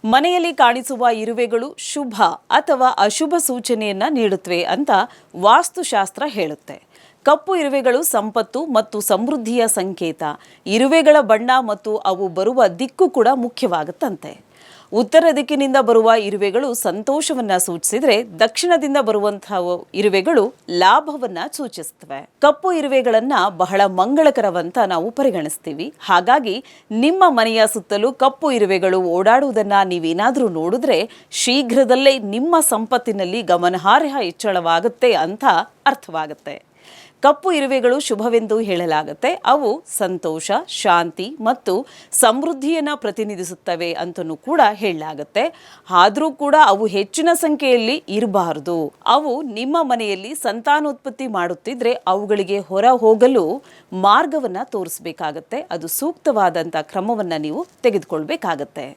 ಮನೆಯಲ್ಲಿ ಕಾಣಿಸುವ ಇರುವೆಗಳು ಶುಭ ಅಥವಾ ಅಶುಭ ಸೂಚನೆಯನ್ನ ನೀಡುತ್ತವೆ ಅಂತ ವಾಸ್ತುಶಾಸ್ತ್ರ ಹೇಳುತ್ತೆ. ಕಪ್ಪು ಇರುವೆಗಳು ಸಂಪತ್ತು ಮತ್ತು ಸಮೃದ್ಧಿಯ ಸಂಕೇತ. ಇರುವೆಗಳ ಬಣ್ಣ ಮತ್ತು ಅವು ಬರುವ ದಿಕ್ಕು ಕೂಡ ಮುಖ್ಯವಾಗುತ್ತಂತೆ. ಉತ್ತರ ದಿಕ್ಕಿನಿಂದ ಬರುವ ಇರುವೆಗಳು ಸಂತೋಷವನ್ನ ಸೂಚಿಸಿದ್ರೆ, ದಕ್ಷಿಣದಿಂದ ಬರುವಂತಹ ಇರುವೆಗಳು ಲಾಭವನ್ನ ಸೂಚಿಸುತ್ತವೆ. ಕಪ್ಪು ಇರುವೆಗಳನ್ನ ಬಹಳ ಮಂಗಳಕರವಂತ ನಾವು ಪರಿಗಣಿಸ್ತೀವಿ. ಹಾಗಾಗಿ ನಿಮ್ಮ ಮನೆಯ ಸುತ್ತಲೂ ಕಪ್ಪು ಇರುವೆಗಳು ಓಡಾಡುವುದನ್ನ ನೀವೇನಾದರೂ ನೋಡಿದ್ರೆ, ಶೀಘ್ರದಲ್ಲೇ ನಿಮ್ಮ ಸಂಪತ್ತಿನಲ್ಲಿ ಗಮನಾರ್ಹ ಹೆಚ್ಚಳವಾಗುತ್ತೆ ಅಂತ ಅರ್ಥವಾಗುತ್ತೆ. ಕಪ್ಪು ಇರುವೆಗಳು ಶುಭವೆಂದು ಹೇಳಲಾಗುತ್ತೆ. ಅವು ಸಂತೋಷ, ಶಾಂತಿ ಮತ್ತು ಸಮೃದ್ಧಿಯನ್ನು ಪ್ರತಿನಿಧಿಸುತ್ತವೆ ಅಂತಲೂ ಕೂಡ ಹೇಳಲಾಗುತ್ತೆ. ಆದರೂ ಕೂಡ ಅವು ಹೆಚ್ಚಿನ ಸಂಖ್ಯೆಯಲ್ಲಿ ಇರಬಾರದು. ಅವು ನಿಮ್ಮ ಮನೆಯಲ್ಲಿ ಸಂತಾನೋತ್ಪತ್ತಿ ಮಾಡುತ್ತಿದ್ರೆ ಅವುಗಳಿಗೆ ಹೊರ ಹೋಗಲು ಮಾರ್ಗವನ್ನು ತೋರಿಸಬೇಕಾಗತ್ತೆ. ಅದು ಸೂಕ್ತವಾದಂಥ ಕ್ರಮವನ್ನು ನೀವು ತೆಗೆದುಕೊಳ್ಬೇಕಾಗತ್ತೆ.